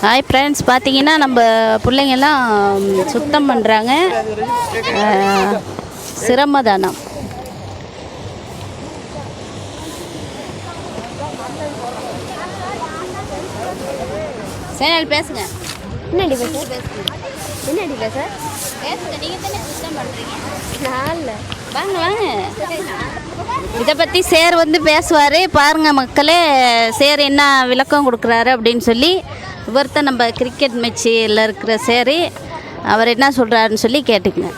Hi friends, பார்த்தீங்கன்னா நம்ம பிள்ளைங்கெல்லாம் சுத்தம் பண்ணுறாங்க. சிரமதானம். சேனல் பேசுங்க. என்னடி பேச என்னடி பேச பேசுங்க. நீங்கள் தானே சுத்தம் பண்ணுறீங்க. நான் இல்லை. வாங்க வாங்க, இதை பற்றி சேர் வந்து பேசுவார். பாருங்கள் மக்களே, சேர் என்ன விளக்கம் கொடுக்குறாரு அப்படின்னு சொல்லி. இவர்தான் நம்ம கிரிக்கெட் மேட்சில் இருக்கிற சேரு. அவர் என்ன சொல்கிறாருன்னு சொல்லி கேட்டுக்குங்க.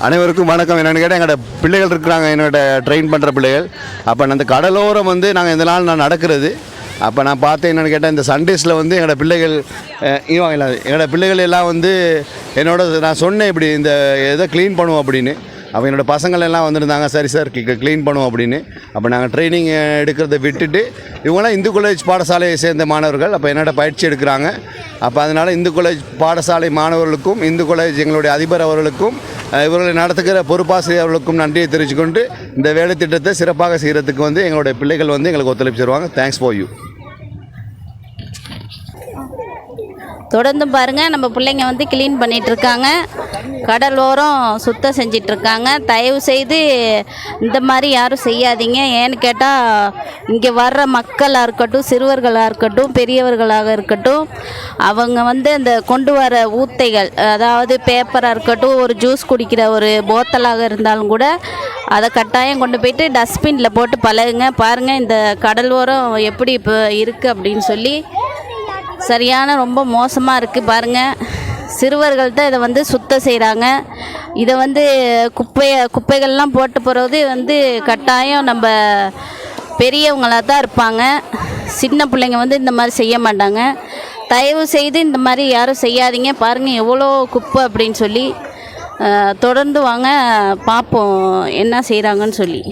அனைவருக்கும் வணக்கம். என்னென்னு கேட்டால், எங்களோட பிள்ளைகள் இருக்கிறாங்க, என்னோட ட்ரெயின் பண்ணுற பிள்ளைகள். அப்போ அந்த கடலோரம் வந்து நாங்கள் இந்த நாள் நான் நடக்கிறது. அப்போ நான் பார்த்தேன், என்னென்னு கேட்டால், இந்த சண்டேஸில் வந்து எங்களோட பிள்ளைகள் எங்களோட பிள்ளைகள் எல்லாம் வந்து நான் சொன்னேன் இப்படி இந்த எதை க்ளீன் பண்ணுவோம் அப்படின்னு. அப்போ என்னோடய பசங்கள் எல்லாம் வந்துருந்தாங்க. சரி சார், க்ளீன் பண்ணுவோம் அப்படின்னு. அப்போ நாங்கள் ட்ரைனிங் எடுக்கிறத விட்டுட்டு, இவங்களாம் இந்து காலேஜ் பாடசாலையை சேர்ந்த மாணவர்கள். அப்போ என்னோட பயிற்சி எடுக்கிறாங்க. அப்போ அதனால் இந்து காலேஜ் பாடசாலை மாணவர்களுக்கும், இந்து காலேஜ் எங்களுடைய அதிபர் அவர்களுக்கும், இவர்களை நடத்துகிற பொறுப்பாசிரியர்களுக்கும் நன்றியை தெரிவித்துக்கொண்டு, இந்த வேலை திட்டத்தை சிறப்பாக செய்கிறதுக்கு வந்து எங்களுடைய பிள்ளைகள் வந்து எங்களுக்கு ஒத்துழைப்பு தருவாங்க. Thanks for you. தொடர்ந்து பாருங்கள், நம்ம பிள்ளைங்க வந்து க்ளீன் பண்ணிகிட்ருக்காங்க, கடலோரம் சுத்தம் செஞ்சிட்ருக்காங்க. தயவு செய்து இந்த மாதிரி யாரும் செய்யாதீங்க. ஏன்னு கேட்டால், இங்கே வர்ற மக்களாக இருக்கட்டும், சிறுவர்களாக இருக்கட்டும், பெரியவர்களாக இருக்கட்டும், அவங்க வந்து அந்த கொண்டு வர ஊத்தைகள், அதாவது பேப்பராக இருக்கட்டும், ஒரு ஜூஸ் குடிக்கிற ஒரு போத்தலாக இருந்தாலும் கூட அதை கட்டாயம் கொண்டு போயிட்டு டஸ்ட்பினில் போட்டு பழகுங்க. பாருங்கள் இந்த கடலோரம் எப்படி இப்போ இருக்குது அப்படின்னு சொல்லி. சரியான ரொம்ப மோசமாக இருக்குது பாருங்கள். சிறுவர்கள் தான் இதை வந்து சுத்தம் செய்கிறாங்க. இதை வந்து குப்பைகள்லாம் போட்டு போகிறது வந்து கட்டாயம் நம்ம பெரியவங்களாக தான் இருப்பாங்க. சின்ன பிள்ளைங்க வந்து இந்த மாதிரி செய்ய மாட்டாங்க. தயவு செய்து இந்த மாதிரி யாரும் செய்யாதீங்க. பாருங்கள் எவ்வளோ குப்பை அப்படின்னு சொல்லி. தொடர்ந்து வாங்க, பார்ப்போம் என்ன செய்கிறாங்கன்னு சொல்லி.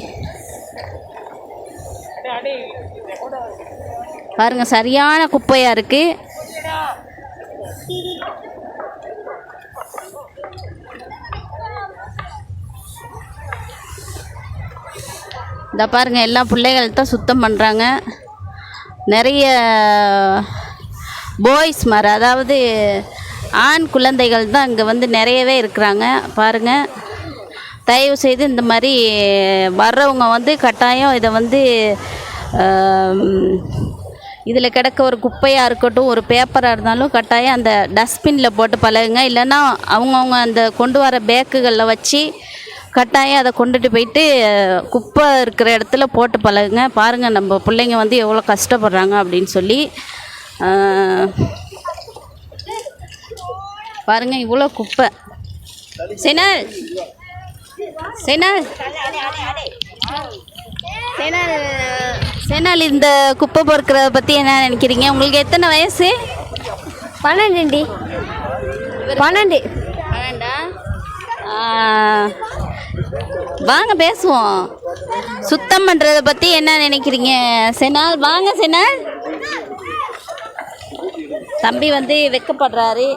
பாருங்கள் சரியான குப்பையாக இருக்குது. இந்த பாருங்கள், எல்லா பிள்ளைகள் தான் சுத்தம் பண்ணுறாங்க. நிறைய பாய்ஸ் மாதிரி, அதாவது ஆண் குழந்தைகள் தான் இங்கே வந்து நிறையவே இருக்கிறாங்க. பாருங்கள், தயவு செய்து இந்த மாதிரி வர்றவங்க வந்து கட்டாயம் இதை வந்து இதில் கிடக்க ஒரு குப்பையாக இருக்கட்டும், ஒரு பேப்பராக இருந்தாலும் கட்டாயம் அந்த டஸ்ட்பினில் போட்டு பழகுங்க. இல்லைன்னா அவங்கவுங்க அந்த கொண்டு வர பேக்குகளில் வச்சு கட்டாயம் அதை கொண்டுட்டு போயிட்டு குப்பை இருக்கிற இடத்துல போட்டு பழகுங்க. பாருங்கள் நம்ம பிள்ளைங்க வந்து எவ்வளோ கஷ்டப்படுறாங்க அப்படின்னு சொல்லி. பாருங்கள் இவ்வளோ குப்பை. சேனல் இந்த குப்பை பொறுக்கிறத பற்றி என்ன நினைக்கிறீங்க? உங்களுக்கு எத்தனை வயசு? 12. 12. வாங்க பேசுவோம். சுத்தம் பண்ணுறத பற்றி என்ன நினைக்கிறீங்க? செனால் வாங்க. செனால் தம்பி வந்து வெக்கப்படுறாரு.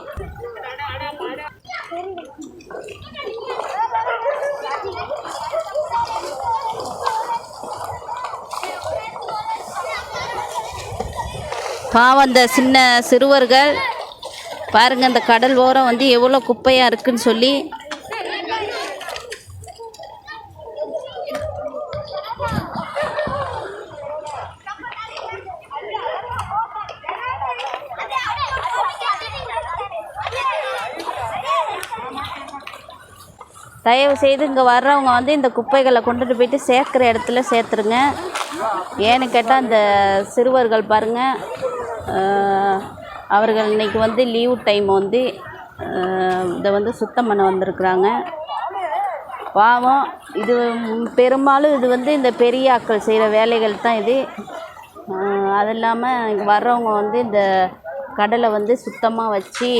பாவம் அந்த சின்ன சிறுவர்கள். பாருங்கள் இந்த கடல் ஓரம் வந்து எவ்வளோ குப்பையாக இருக்குன்னு சொல்லி. தயவு செய்து இங்கே வர்றவங்க வந்து இந்த குப்பைகளை கொண்டுட்டு போயிட்டு சேர்க்குற இடத்துல சேர்த்துருங்க. ஏன்னு கேட்டால் இந்த சிறுவர்கள் பாருங்கள், அவர்கள் இன்றைக்கி வந்து லீவ் டைம் வந்து இதை வந்து சுத்தம் பண்ண வந்திருக்குறாங்க. பாவம், இது பெரும்பாலும் இது வந்து இந்த பெரிய ஆட்கள் செய்கிற வேலைகள் தான் இது. அது இல்லாமல் இங்கே வர்றவங்க வந்து இந்த கடலை வந்து சுத்தமாக வச்சு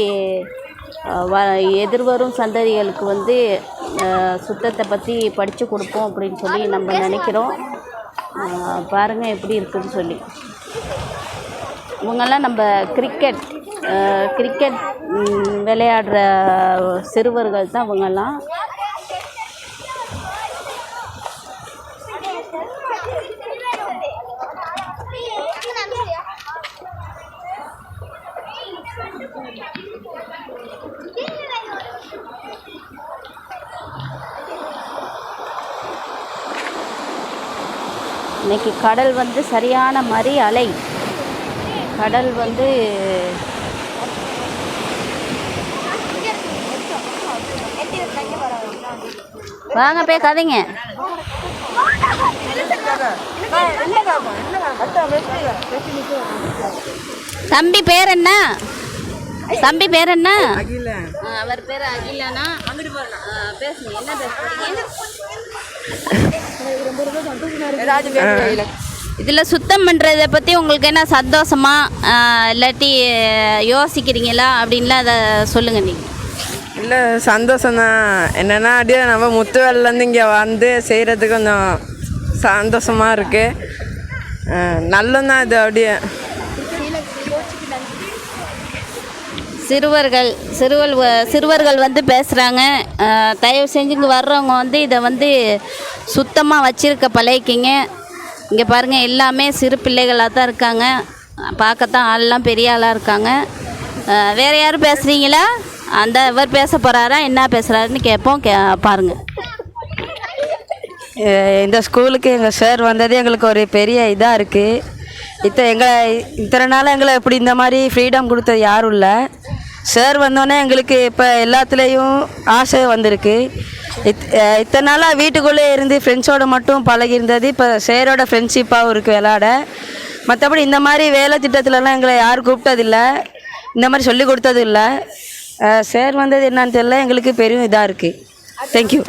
எதிர்வரும் சந்ததிகளுக்கு வந்து சுத்தத்தை பற்றி படித்து கொடுப்போம் அப்படின்னு சொல்லி நம்ம நினைக்கிறோம். பாருங்கள் எப்படி இருக்குதுன்னு சொல்லி. இவங்கெல்லாம் நம்ம கிரிக்கெட் விளையாடுற சிறுவர்கள் தான் இவங்கெல்லாம். இன்னைக்கு கடல் வந்து சரியான மாதிரி அலை. கடல் வந்து வாங்க போய் கதைங்க. தம்பி பேர் என்ன? தம்பி பேர் என்ன? அவர் பேர் அகிலனா. பேசுங்க, என்ன பேசுறீங்க? இதில் சுத்தம் பண்ணுறதை பற்றி உங்களுக்கு என்ன சந்தோஷமா இல்லாட்டி யோசிக்கிறீங்களா அப்படின்லாம் அதை சொல்லுங்கள் நீங்கள். இல்லை சந்தோஷம்தான். என்னென்னா அப்படியே நம்ம முத்துவேல்லேருந்து இங்கே வந்து செய்கிறதுக்கு கொஞ்சம் சந்தோஷமாக இருக்குது. நல்லதான் இது. அப்படியே சிறுவர்கள் வந்து பேசுகிறாங்க. தயவு செஞ்சு இங்கே வர்றவங்க வந்து இதை வந்து சுத்தமாக வச்சுருக்க பழகிக்கிங்க. இங்கே பாருங்கள், எல்லாமே சிறு பிள்ளைகளாக தான் இருக்காங்க. பார்க்கத்தான் ஆள்லாம் பெரிய ஆளாக இருக்காங்க. வேறு யாரும் பேசுகிறீங்களா? அந்த இவர் பேச போகிறாரா, என்ன பேசுகிறாருன்னு கேட்போம். பாருங்கள். இந்த ஸ்கூலுக்கு எங்கள் சார் வந்தது எங்களுக்கு ஒரு பெரிய இதாக இருக்குது. இத்தனை நாள் எங்களை இப்படி இந்த மாதிரி ஃப்ரீடம் கொடுத்தது யாரும் இல்லை. சார் வந்தோடனே எங்களுக்கு இப்போ எல்லாத்துலேயும் ஆசை வந்திருக்கு. இத்தனை நாளாக வீட்டுக்குள்ளே இருந்து ஃப்ரெண்ட்ஸோடு மட்டும் பழகிருந்தது இப்போ சாரோட ஃப்ரெண்ட்ஷிப்பாகவும் இருக்குது விளாட. மற்றபடி இந்த மாதிரி வேலை திட்டத்துலலாம் எங்களை யாரும் கூப்பிட்டதில்லை, இந்த மாதிரி சொல்லி கொடுத்தது இல்லை. சார் வந்தது என்னன்னு தெரியல, எங்களுக்கு பெரிய இதாக இருக்குது. தேங்க்யூ.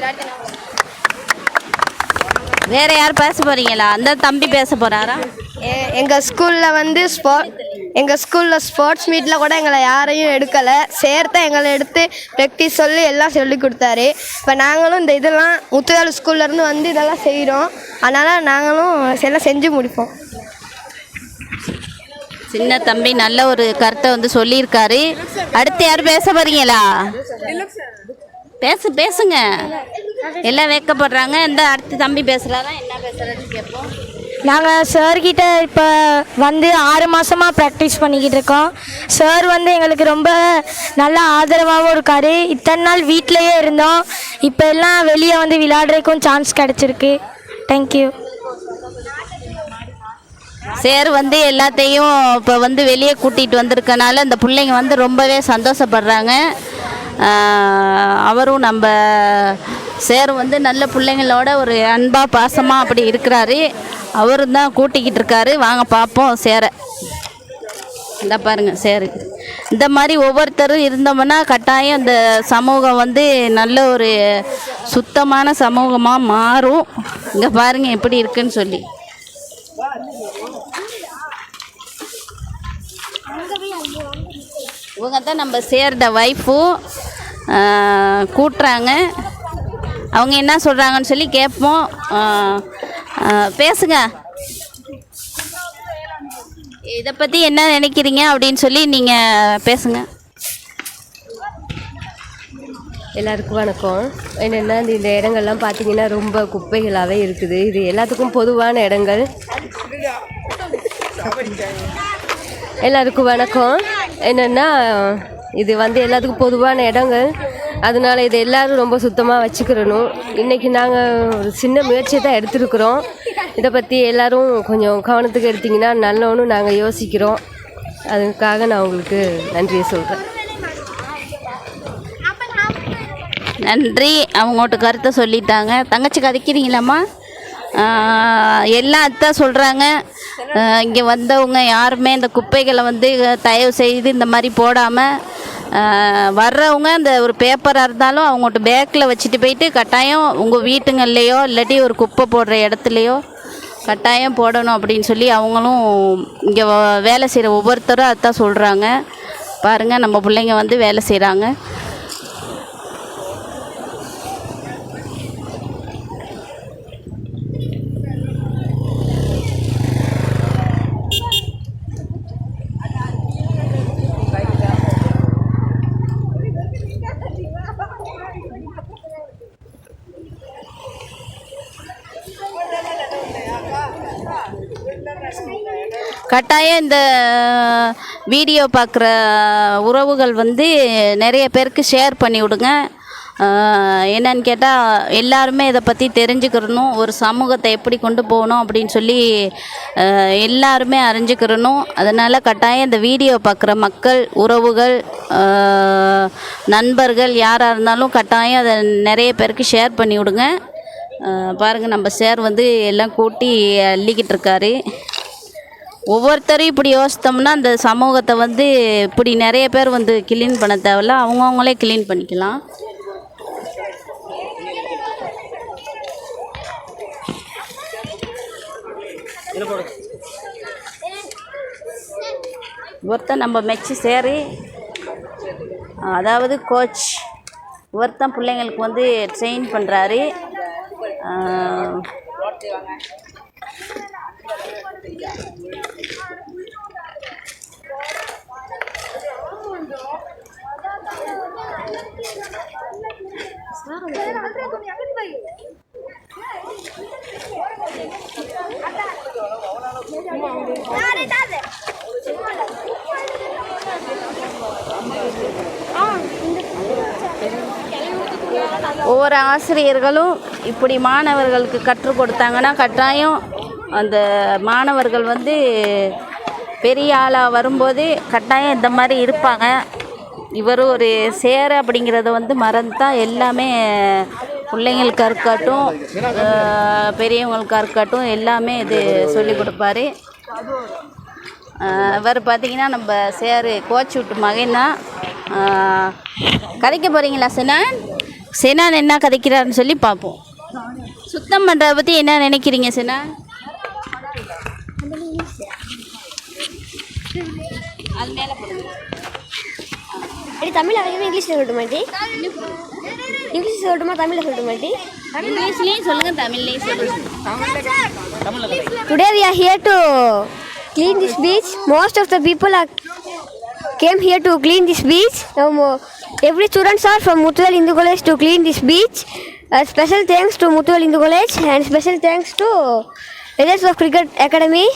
வேறு யார் பேச போகிறீங்களா? அந்த தம்பி பேச போகிறாரா? எங்கள் ஸ்கூலில் வந்து ஸ்போர்ட்ஸ் மீட்டில் கூட எங்களை யாரையும் எடுக்கலை. சேர்த்து எங்களை எடுத்து ப்ராக்டிஸ் சொல்லி எல்லாம் சொல்லி கொடுத்தாரு. இப்போ நாங்களும் இந்த இதெல்லாம் முத்துவேல் ஸ்கூல்லேருந்து வந்து இதெல்லாம் செய்கிறோம். அதனால் நாங்களும் எல்லாம் செஞ்சு முடிப்போம். சின்ன தம்பி நல்ல ஒரு கருத்தை வந்து சொல்லியிருக்காரு. அடுத்து யார் பேச போகிறீங்களா? பேசுங்க. எல்லாம் வைக்கப்படுறாங்க. இந்த அடுத்த தம்பி பேசுகிறாரா, என்ன பேசுகிறாருன்னு கேட்போம். நாங்கள் சார்கிட்ட இப்போ வந்து 6 மாதமாக ப்ராக்டிஸ் பண்ணிக்கிட்டு இருக்கோம். சார் வந்து எங்களுக்கு ரொம்ப நல்லா ஆதரவாகவும் இருக்கார். இத்தனை நாள் வீட்டிலையே இருந்தோம், இப்போ எல்லாம் வெளியே வந்து விளையாடுறதுக்கும் சான்ஸ் கிடச்சிருக்கு. தேங்க்யூ. சார் வந்து எல்லாத்தையும் இப்போ வந்து வெளியே கூட்டிகிட்டு வந்திருக்கனால இந்த பிள்ளைங்க வந்து ரொம்பவே சந்தோஷப்படுறாங்க. அவரும் நம்ம சார் வந்து நல்ல பிள்ளைங்களோட ஒரு அன்பாக பாசமாக அப்படி இருக்கிறாரு. அவரும் தான் கூட்டிக்கிட்டு இருக்காரு. வாங்க பார்ப்போம் சேரை. இந்த பாருங்க சேரு. இந்த மாதிரி ஒவ்வொருத்தரும் இருந்தோம்னா கட்டாயம் இந்த சமூகம் வந்து நல்ல ஒரு சுத்தமான சமூகமாக மாறும். இங்கே பாருங்க எப்படி இருக்குன்னு சொல்லி. இவங்க தான் நம்ம சேர்ந்த ஒய்ஃபும் கூட்டுறாங்க. அவங்க என்ன சொல்கிறாங்கன்னு சொல்லி கேட்போம். பேசுங்க. இதை பற்றி என்ன நினைக்கிறீங்க அப்படின்னு சொல்லி நீங்கள் பேசுங்க. எல்லாருக்கும் வணக்கம். என்னென்னா இந்த இடங்கள்லாம் பார்த்தீங்கன்னா ரொம்ப குப்பைகளாகவே இருக்குது. இது எல்லாத்துக்கும் பொதுவான இடங்கள். எல்லாருக்கும் வணக்கம். என்னென்னா இது வந்து எல்லாத்துக்கும் பொதுவான இடங்கள். அதனால இதை எல்லோரும் ரொம்ப சுத்தமாக வச்சுக்கிறணும். இன்றைக்கி நாங்கள் ஒரு சின்ன முயற்சியை தான் எடுத்துருக்குறோம். இதை பற்றி எல்லோரும் கொஞ்சம் கவனத்துக்கு எடுத்திங்கன்னா நல்லோன்னு நாங்கள் யோசிக்கிறோம். அதுக்காக நான் உங்களுக்கு நன்றியை சொல்கிறேன். நன்றி. அவங்கள்ட்ட கருத்தை சொல்லிட்டாங்க. தங்கச்சி கதைக்கிறீங்களாம்மா? எல்லாம் அதான் சொல்கிறாங்க. இங்கே வந்தவங்க யாருமே இந்த குப்பைகளை வந்து தயவு செய்து இந்த மாதிரி போடாமல் வர்றவங்க இந்த ஒரு பேப்பராக இருந்தாலும் அவங்கள்ட்ட பேக்கில் வச்சுட்டு போயிட்டு கட்டாயம் உங்கள் வீட்டுங்கள்லேயோ இல்லாட்டி ஒரு குப்பை போடுற இடத்துலையோ கட்டாயம் போடணும் அப்படின்னு சொல்லி அவங்களும் இங்கே வேலை செய்கிற ஒவ்வொருத்தரும் அதான் சொல்கிறாங்க. பாருங்கள், நம்ம பிள்ளைங்க வந்து வேலை செய்கிறாங்க. கட்டாயம் இந்த வீடியோ பார்க்குற உறவுகள் வந்து நிறைய பேருக்கு ஷேர் பண்ணி விடுங்க. என்னன்னு கேட்டால் எல்லாருமே இதை பற்றி தெரிஞ்சுக்கிறணும், ஒரு சமூகத்தை எப்படி கொண்டு போகணும் அப்படின்னு சொல்லி எல்லாருமே அறிஞ்சுக்கிறணும். அதனால் கட்டாயம் இந்த வீடியோ பார்க்குற மக்கள், உறவுகள், நண்பர்கள் யாராக இருந்தாலும் கட்டாயம் அதை நிறைய பேருக்கு ஷேர் பண்ணி விடுங்க. பாருங்கள், நம்ம சார் வந்து எல்லாம் கூட்டி அள்ளிக்கிட்டு இருக்காரு. ஒவ்வொருத்தரும் இப்படி யோசித்தோம்னா அந்த சமூகத்தை வந்து இப்படி நிறைய பேர் வந்து கிளீன் பண்ண தேவையில்ல, அவங்கவுங்களே கிளீன் பண்ணிக்கலாம். ஒருத்தன் நம்ம மெச்சு சேரி, அதாவது கோச் ஒருத்தன் பிள்ளைங்களுக்கு வந்து ட்ரெயின் பண்ணுறாரு. ஒவ்வொரு ஆசிரியர்களும் இப்படி மாணவர்களுக்கு கற்றுக் கொடுத்தாங்கன்னா கட்டாயம் அந்த மாணவர்கள் வந்து பெரிய ஆளாக வரும்போது கட்டாயம் இந்த மாதிரி இருப்பாங்க. இவர் ஒரு சேர அப்படிங்கிறத வந்து மறந்துதான் எல்லாமே பிள்ளைங்களுக்காக இருக்கட்டும், பெரியவங்களுக்காக இருக்கட்டும் எல்லாமே இது சொல்லி கொடுப்பாரு. இவர் பார்த்திங்கன்னா நம்ம சேரு கோச் விட்டு மகன் தான். கதைக்க போகிறீங்களா சினான்? சினான் என்ன கதைக்கிறாருன்னு சொல்லி பார்ப்போம். சுத்தம் பண்ணுறத பற்றி என்ன நினைக்கிறீங்க சினான்? அது மேலே போடுங்க. தமிழ் அதிகமாக இங்கிலீஷில் சொல்லட்டு மாட்டி, இங்கிலீஷ் சொல்லட்டுமா தமிழில் சொல்லட்டு மாட்டி? இங்கிலீஷ்லேயும் சொல்லுங்கள், தமிழ்லேயும் சொல்லுங்கள். Today we are here to clean this beach. Most of the people came here to clean this beach. Every students are from Muthuvel Hindu College to clean this beach. Special thanks to Muthuvel Hindu College and special thanks to Legends of Cricket Academy.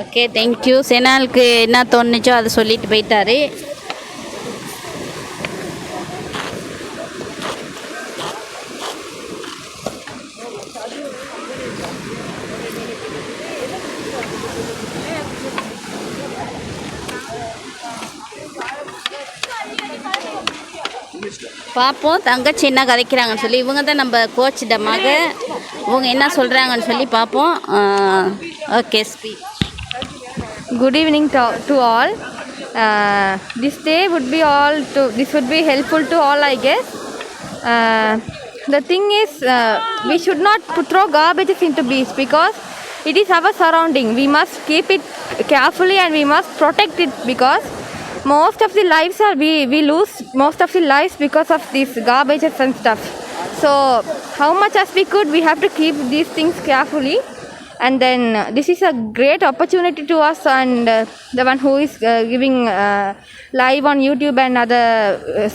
Okay, thank you. செனாலுக்கு என்ன தோணுச்சோ அதை சொல்லிட்டு போயிட்டாரு. பார்ப்போம் தங்கச்சி என்ன கதைக்கிறாங்கன்னு சொல்லி. இவங்க தான் நம்ம கோச்சிட மக, இவங்க என்ன சொல்கிறாங்கன்னு சொல்லி பார்ப்போம். Okay, speak. Good evening to all. This day would be helpful to all, I guess. The thing is, we should not throw garbages into beach because it is our surrounding. We must keep it carefully and we must protect it because most of the lives we lose most of the lives because of these garbages and stuff. So how much as we could, we have to keep these things carefully. And then this is a great opportunity to us, and the one who is giving live on YouTube and other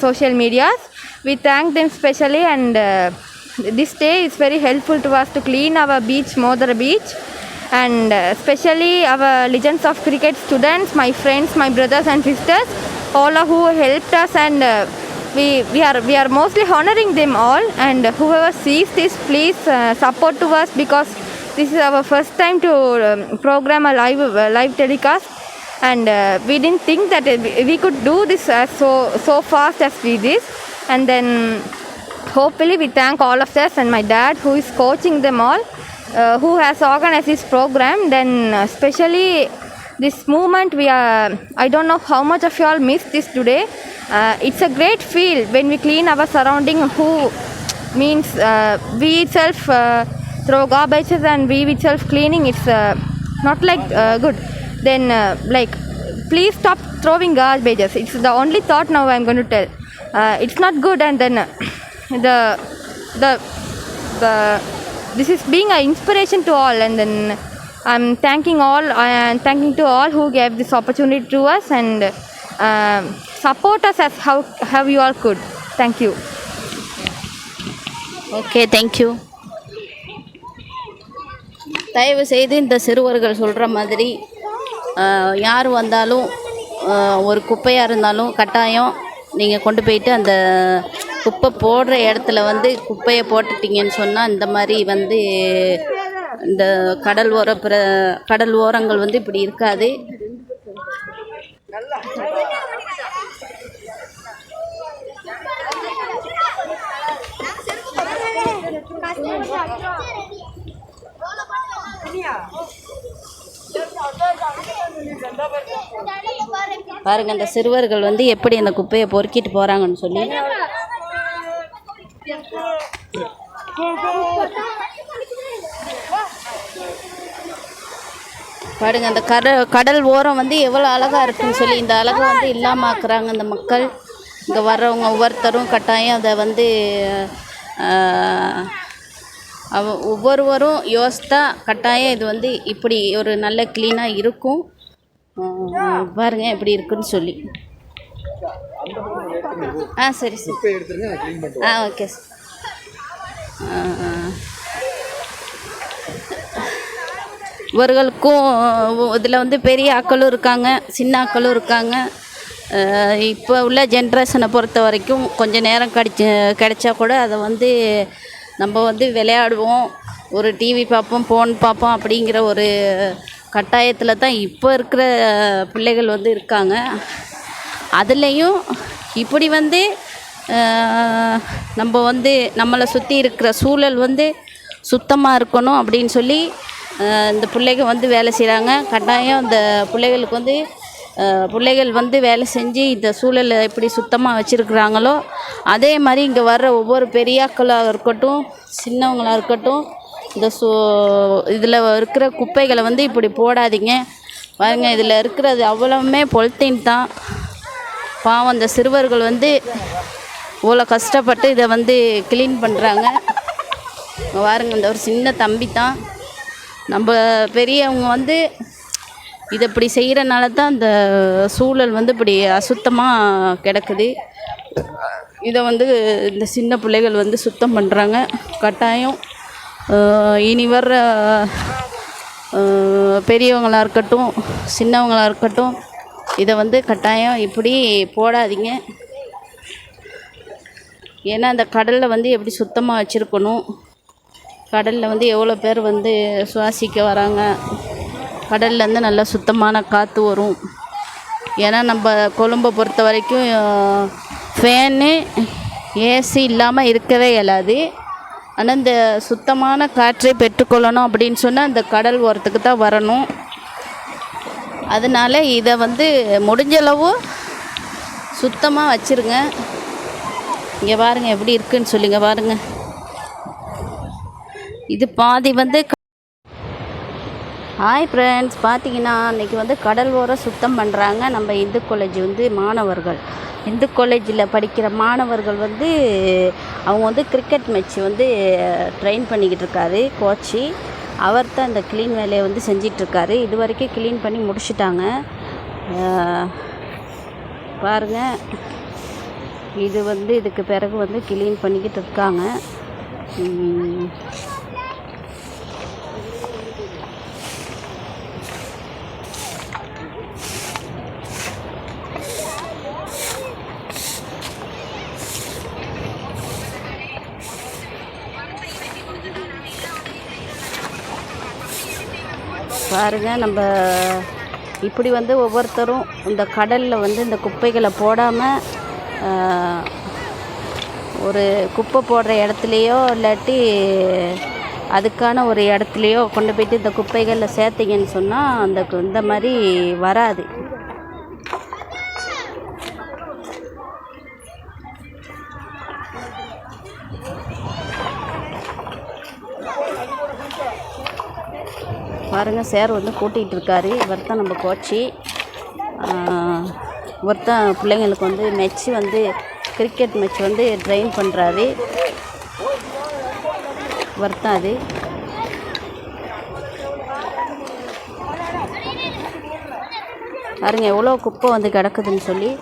social medias, we thank them specially. And this day is very helpful to us to clean our beach, Modara Beach, and especially our Legends of Cricket students, my friends, my brothers and sisters, all who helped us, and we are mostly honoring them all. And whoever sees this, please support to us because this is our first time to program a live telecast, and we didn't think that we could do this so fast as we did. And then hopefully we thank all of us and my dad who is coaching them all, who has organized this program. Then especially this movement, I don't know how much of you all missed this today. It's a great feel when we clean our surrounding, who means we itself throw garbages and we itself cleaning. It's not like good. Then like please stop throwing garbages. It's the only thought now I'm going to tell. It's not good. And then this is being an inspiration to all. And then I'm thanking to all who gave this opportunity to us and support us as how you all could. Thank you. Okay, thank you. தயவு செய்து இந்த சிறுவர்கள் சொல்கிற மாதிரி யார் வந்தாலும் ஒரு குப்பையாக இருந்தாலும் கட்டாயம் நீங்கள் கொண்டு போயிட்டு அந்த குப்பை போடுற இடத்துல வந்து குப்பையை போட்டுட்டிங்கன்னு சொன்னால் இந்த மாதிரி வந்து இந்த கடல் ஓரங்கள் வந்து இப்படி இருக்காது. பாருங்க அந்த சிறுவர்கள் வந்து எப்படி அந்த குப்பையை பொறுக்கிட்டு போகிறாங்கன்னு சொல்லி. பாருங்க அந்த கடல் ஓரம் வந்து எவ்வளோ அழகாக இருக்குன்னு சொல்லி இந்த அழகை வந்து இல்லாமல் ஆக்குறாங்க இந்த மக்கள். இங்கே வர்றவங்க ஒவ்வொருத்தரும் கட்டாயம் அதை வந்து ஒவ்வொருவரும் யோசித்தா கட்டாயம் இது வந்து இப்படி ஒரு நல்ல க்ளீனாக இருக்கும். பாருங்கள் எப்படி இருக்குன்னு சொல்லி. சரி சார். Okay sir. இவர்களுக்கும் இதில் வந்து பெரிய ஆக்களும் இருக்காங்க, சின்ன ஆக்களும் இருக்காங்க. இப்போ உள்ள ஜென்ரேஷனை பொறுத்த வரைக்கும் கொஞ்சம் நேரம் கிடைச்சா கூட அதை வந்து நம்ம வந்து விளையாடுவோம், ஒரு டிவி பார்ப்போம், ஃபோன் பார்ப்போம் அப்படிங்கிற ஒரு கட்டாயத்தில் தான் இப்போ இருக்கிற பிள்ளைகள் வந்து இருக்காங்க. அதுலேயும் இப்படி வந்து நம்ம வந்து நம்மளை சுற்றி இருக்கிற சூழல் வந்து சுத்தமாக இருக்கணும் அப்படின்னு சொல்லி இந்த பிள்ளைங்க வந்து வேலை செய்கிறாங்க. கட்டாயம் இந்த பிள்ளைகள் வந்து வேலை செஞ்சு இந்த சூழலை எப்படி சுத்தமாக வச்சுருக்குறாங்களோ அதே மாதிரி இங்கே வர்ற ஒவ்வொரு பெரியாக்களாக இருக்கட்டும், சின்னவங்களாக இருக்கட்டும், இந்த இதில் இருக்கிற குப்பைகளை வந்து இப்படி போடாதீங்க. பாருங்க இதில் இருக்கிறது அவ்வளவுமே பொலித்தீன் தான். பாவம் அந்த சிறுவர்கள் வந்து இவ்வளோ கஷ்டப்பட்டு இதை வந்து க்ளீன் பண்ணுறாங்க. பாருங்க இந்த ஒரு சின்ன தம்பி தான். நம்ம பெரியவங்க வந்து இதை இப்படி செய்கிறனால தான் இந்த சூழல் வந்து இப்படி அசுத்தமாக கிடக்குது. இதை வந்து இந்த சின்ன பிள்ளைகள் வந்து சுத்தம் பண்ணுறாங்க. கட்டாயம் இனி வர்ற பெரியவங்களாக இருக்கட்டும், சின்னவங்களாக இருக்கட்டும், இதை வந்து கட்டாயம் இப்படி போடாதீங்க. ஏன்னா அந்த கடலில் வந்து எப்படி சுத்தமாக வச்சுருக்கணும். கடலில் வந்து எவ்வளோ பேர் வந்து சுவாசிக்க வராங்க. கடல்லேருந்து நல்லா சுத்தமான காற்று வரும். ஏன்னா நம்ம கொழும்பை பொறுத்த வரைக்கும் ஃபேனு ஏசி இல்லாமல் இருக்கவே இயலாது. ஆனால் இந்த சுத்தமான காற்றை பெற்றுக்கொள்ளணும் அப்படின்னு சொன்னால் இந்த கடல் ஓரத்துக்கு தான் வரணும். அதனால் இதை வந்து முடிஞ்சளவு சுத்தமாக வச்சுருங்க. இங்கே பாருங்கள் எப்படி இருக்குன்னு சொல்லுங்க. பாருங்கள் இது பாதி வந்து. ஹாய் ஃப்ரெண்ட்ஸ், பார்த்தீங்கன்னா இன்றைக்கி வந்து கடல் ஓரம் சுத்தம் பண்ணுறாங்க நம்ம இந்து காலேஜ் வந்து மாணவர்கள். இந்து காலேஜில் படிக்கிற மாணவர்கள் வந்து அவங்க வந்து கிரிக்கெட் மேட்ச் வந்து ட்ரெயின் பண்ணிக்கிட்டு இருக்காரு கோச்சு. அவர் தான் இந்த க்ளீன் வேலையை வந்து செஞ்சிட்ருக்காரு. இது வரைக்கும் க்ளீன் பண்ணி முடிச்சிட்டாங்க. பாருங்கள் இது வந்து இதுக்கு பிறகு வந்து க்ளீன் பண்ணிக்கிட்டு இருக்காங்க. பாருங்கள் நம்ம இப்படி வந்து ஒவ்வொருத்தரும் இந்த கடலில் வந்து இந்த குப்பைகளை போடாமல் ஒரு குப்பை போடுற இடத்துலையோ இல்லாட்டி அதுக்கான ஒரு இடத்துலையோ கொண்டு போய்ட்டு இந்த குப்பைகளில் சேர்த்திங்கன்னு சொன்னால் இந்த மாதிரி வராது. பாருங்கள் சார் வந்து கூட்டிகிட்டு இருக்காரு. இவர் தான் நம்ம கோச்சு. இவர் தான் பிள்ளைங்களுக்கு வந்து மேட்ச்சு வந்து கிரிக்கெட் மேட்ச் வந்து ட்ரெயின் பண்ணுறாரு. இவர் தான் அது. பாருங்கள் எவ்வளோ குப்பை வந்து கிடக்குதுன்னு சொல்லி.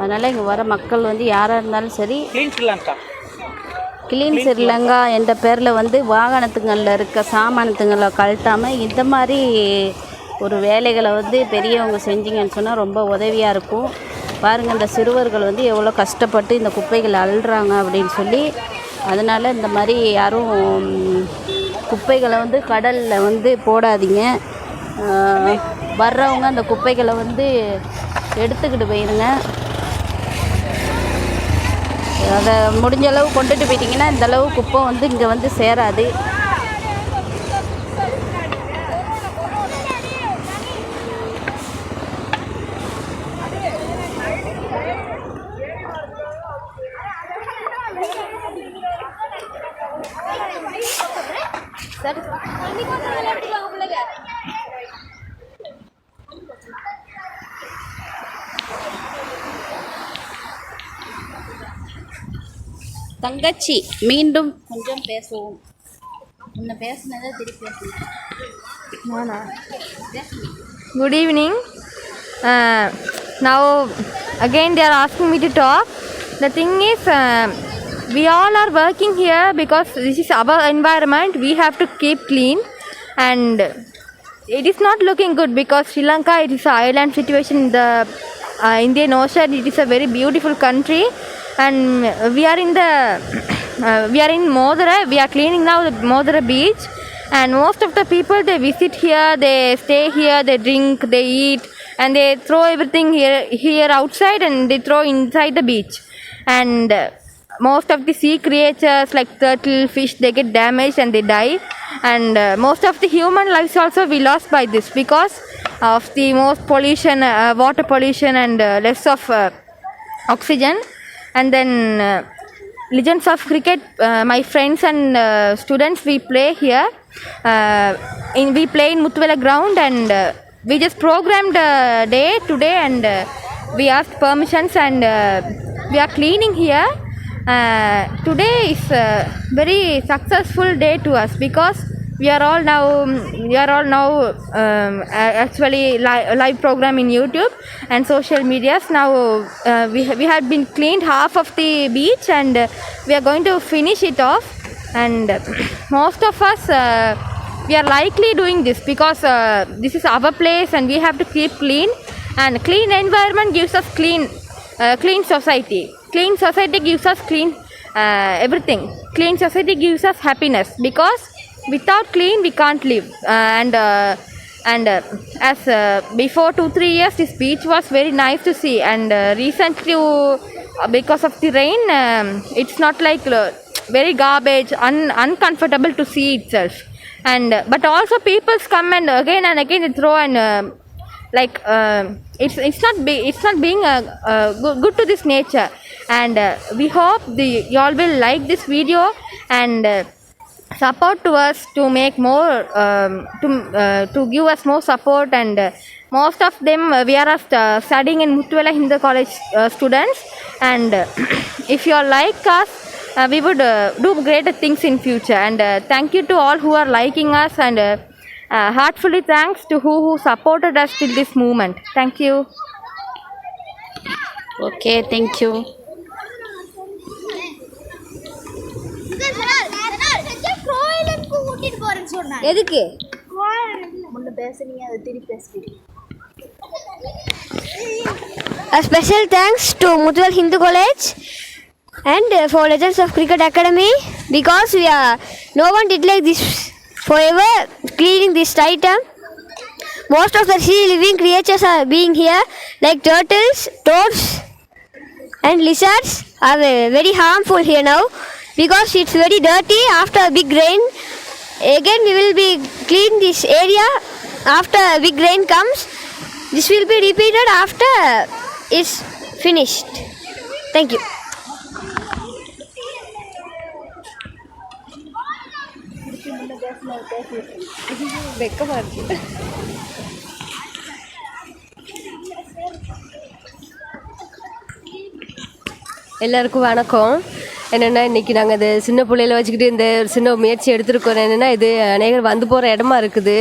அதனால் இங்கே வர மக்கள் வந்து யாராக இருந்தாலும் சரி, கிளீன் ஸ்ரீலங்கா என்ற பேரில் வந்து வாகனத்துங்களில் இருக்க சாமானத்துங்களை கழட்டாமல் இந்த மாதிரி ஒரு வேலைகளை வந்து பெரியவங்க செஞ்சிங்கன்னு சொன்னால் ரொம்ப உதவியாக இருக்கும். பாருங்கள் இந்த சிறுவர்கள் வந்து எவ்வளோ கஷ்டப்பட்டு இந்த குப்பைகளை அள்ளுறாங்க அப்படின்னு சொல்லி. அதனால் இந்த மாதிரி யாரும் குப்பைகளை வந்து கடலில் வந்து போடாதீங்க. வர்றவங்க அந்த குப்பைகளை வந்து எடுத்துக்கிட்டு போயிருங்க. அதை முடிஞ்ச அளவு கொண்டுட்டு போயிட்டிங்கன்னா இந்த அளவு குப்பை வந்து இங்கே வந்து சேராது. தங்கச்சி மீண்டும் கொஞ்சம் பேசுவோம். உன்னை பேசுனதை திருப்பி பேசுவோம். Good evening. Now again they are asking me to talk. The thing is, we all are working here because this is our environment. We have to keep clean, and it is not looking good because Sri Lanka, it is an island situation in the Indian Ocean. It is a very beautiful country, and we are in Modhera. We are cleaning now the Modhera beach, and most of the people, they visit here, they stay here, they drink, they eat, and they throw everything here outside, and they throw inside the beach. And most of the sea creatures like turtle, fish, they get damaged and they die. And most of the human lives also we lost by this because of the most pollution, water pollution, and less of oxygen. And then legends of cricket, my friends and students, we play here. We play in Muthuvela ground, and we just programmed day today, and we asked permissions, and we are cleaning here. Today is a very successful day to us because we are all now actually live program in YouTube and social medias. Now we had been cleaned half of the beach, and we are going to finish it off. And most of us we are likely doing this because this is our place and we have to keep clean, and clean environment gives us clean society. Clean society gives us clean everything. Clean society gives us happiness because without clean we can't live. And as before 2-3 years this beach was very nice to see, and recently because of the rain it's not like very garbage, uncomfortable to see itself. And but also people come and again they throw, and it's not being good to this nature. And we hope you all will like this video and support to us to make more to give us more support. And most of them we are studying in Muthuvela Hindu College students, and if you all like us, we would do greater things in future. And thank you to all who are liking us, and heartfully thanks to who supported us till this moment. Thank you. Okay, thank you. எதுக்கு A special thanks to Muthuvela Hindu College and for Legends of Cricket Academy because no one did like this forever cleaning this item. Most of the sea living creatures are being here like turtles, toads and lizards are very harmful here now because it's very dirty after a big rain. Again we will be clean this area after a big rain comes. This will be repeated after it's finished. Thank you. எல்லாருக்கும் வணக்கம். என்னென்னா இன்றைக்கி நாங்கள் இந்த சின்ன பிள்ளையில வச்சுக்கிட்டு இந்த சின்ன முயற்சி எடுத்துருக்கோம். என்னென்னா இது அநேகர் வந்து போகிற இடமா இருக்குது.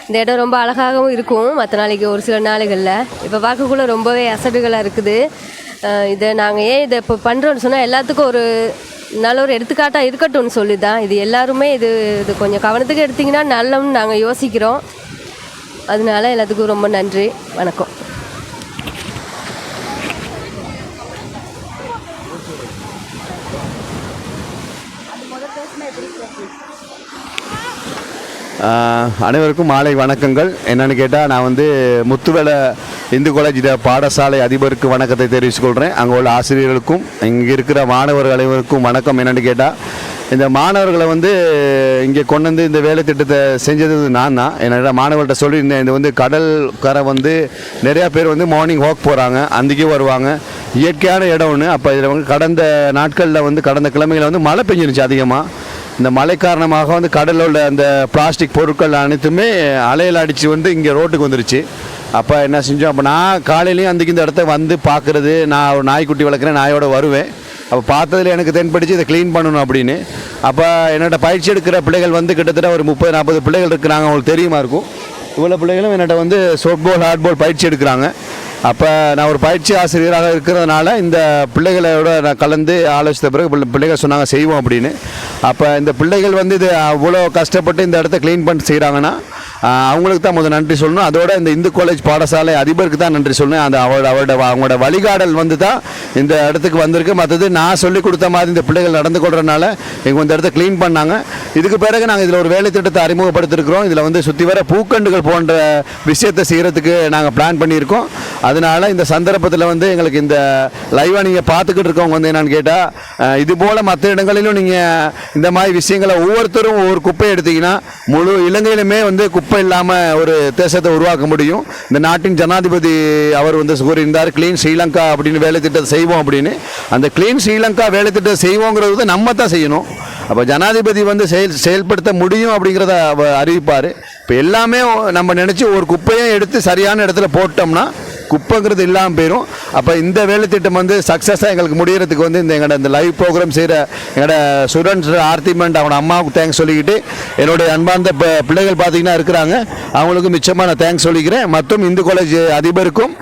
இந்த இடம் ரொம்ப அழகாகவும் இருக்கும் மற்ற நாளைக்கு ஒரு சில நாளுகளில். இப்போ பார்க்கக்குள்ள ரொம்பவே அசடுகளாக இருக்குது. இதை நாங்கள் ஏன் இதை இப்போ பண்ணுறோன்னு சொன்னால் எல்லாத்துக்கும் ஒரு நல்ல ஒரு எடுத்துக்காட்டாக இருக்கட்டும்னு சொல்லி தான். இது எல்லாருமே இது கொஞ்சம் கவனத்துக்கு எடுத்திங்கன்னா நல்லன்னு நாங்கள் யோசிக்கிறோம். அதனால எல்லாத்துக்கும் ரொம்ப நன்றி. வணக்கம். அனைவருக்கும் மாலை வணக்கங்கள். என்னென்னு கேட்டால், நான் வந்து முத்துவேல இந்து காலேஜ் பாடசாலை அதிபருக்கு வணக்கத்தை தெரிவித்துக்கொள்கிறேன். அங்கே உள்ள ஆசிரியர்களுக்கும் இங்கே இருக்கிற மாணவர்கள் அனைவருக்கும் வணக்கம். என்னென்னு கேட்டால், இந்த மாணவர்களை வந்து இங்கே கொண்டு வந்து இந்த வேலை திட்டத்தை செஞ்சது நான் தான். என்னோட மாணவர்கள்ட்ட சொல்லியிருந்தேன், இது வந்து கடல் கரை வந்து நிறையா பேர் வந்து மார்னிங் வாக் போகிறாங்க, அன்றைக்கே வருவாங்க. இயற்கையான இடம் ஒன்று. அப்போ இதில் வந்து கடந்த நாட்களில் வந்து கடந்த கிழமையில் வந்து மழை பெஞ்சிருச்சு அதிகமாக. இந்த மழை காரணமாக வந்து கடலில் அந்த பிளாஸ்டிக் பொருட்கள் அனைத்துமே அலையில் அடித்து வந்து இங்கே ரோட்டுக்கு வந்துருச்சு. அப்போ என்ன செஞ்சோம், அப்போ நான் காலையிலையும் அன்றைக்கி இந்த இடத்த வந்து பார்க்குறது, நான் ஒரு நாய்க்குட்டி வளர்க்குறேன், நாயோட வருவேன். அப்போ பார்த்ததில் எனக்கு தென்படிச்சு இதை க்ளீன் பண்ணணும் அப்படின்னு. அப்போ என்னோட பயிற்சி எடுக்கிற பிள்ளைகள் வந்து கிட்டத்தட்ட ஒரு 30-40 பிள்ளைகள் இருக்கிறாங்க. அவங்களுக்கு தெரியுமா இருக்கும். இவ்வளோ பிள்ளைகளும் என்னோட வந்து சாஃப்ட்பால் ஹார்ட்பால் பயிற்சி எடுக்கிறாங்க. அப்போ நான் ஒரு பயிற்சி ஆசிரியராக இருக்கிறதுனால இந்த பிள்ளைகளோட நான் கலந்து ஆலோசித்த பிறகு பிள்ளைகள் சொன்னாங்க செய்வோம் அப்படின்னு. அப்போ இந்த பிள்ளைகள் வந்து இது அவ்வளோ கஷ்டப்பட்டு இந்த இடத்த க்ளீன் பண்ணி செய்கிறாங்கன்னா அவங்களுக்கு தான் முதல் நன்றி சொல்லணும். அதோட இந்த இந்து காலேஜ் பாடசாலை அதிபருக்கு தான் நன்றி சொல்லணும். அந்த அவங்களோட வழிகாடல் வந்து தான் இந்த இடத்துக்கு வந்திருக்கு. மற்றது நான் சொல்லிக் கொடுத்த மாதிரி இந்த பிள்ளைகள் நடந்து கொள்றதுனால எங்கள் இந்த இடத்த க்ளீன் பண்ணாங்க. இதுக்கு பிறகு நாங்கள் இதில் ஒரு வேலை திட்டத்தை அறிமுகப்படுத்திருக்கிறோம். இதில் வந்து சுற்றி வர பூக்கண்டுகள் போன்ற விஷயத்தை செய்கிறதுக்கு நாங்கள் பிளான் பண்ணியிருக்கோம். அதனால் இந்த சந்தர்ப்பத்தில் வந்து எங்களுக்கு இந்த லைவாக நீங்கள் பார்த்துக்கிட்டு இருக்கவங்க வந்து என்னென்னு கேட்டால், இது போல் மற்ற இடங்களிலும் நீங்கள் இந்த மாதிரி விஷயங்களை ஒவ்வொருத்தரும் ஒவ்வொரு குப்பையை எடுத்திங்கன்னா முழு இலங்கையிலுமே வந்து குப்பை இல்லாமல் ஒரு தேசத்தை உருவாக்க முடியும். இந்த நாட்டின் ஜனாதிபதி அவர் வந்து கூறியிருந்தார், கிளீன் ஸ்ரீலங்கா அப்படின்னு வேலை திட்டத்தை செய்வோம் அப்படின்னு. அந்த கிளீன் ஸ்ரீலங்கா வேலை திட்டத்தை செய்வோங்கிறது நம்ம தான் செய்யணும். அப்போ ஜனாதிபதி வந்து செயல்படுத்த முடியும் அப்படிங்கிறத அறிவிப்பார். இப்போ எல்லாமே நம்ம நினச்சி ஒரு குப்பையும் எடுத்து சரியான இடத்துல போட்டோம்னா குப்பைங்கிறது இல்லாமல் போயிடும். அப்போ இந்த வேலை திட்டம் வந்து சக்ஸஸாக எங்களுக்கு முடிகிறதுக்கு வந்து இந்த லைவ் ப்ரோக்ராம் செய்கிற என்னோட ஸ்டூடெண்ட்ஸ் ஆர்த்திமெண்ட் அவனோட அம்மாவுக்கு தேங்க்ஸ் சொல்லிக்கிட்டு, என்னுடைய அன்பார்ந்த பிள்ளைகள் பார்த்திங்கன்னா இருக்கிறாங்க, அவங்களுக்கு மிச்சமாக நான் தேங்க்ஸ் சொல்லிக்கிறேன். மற்றும் இந்து காலேஜ் அதிபருக்கும்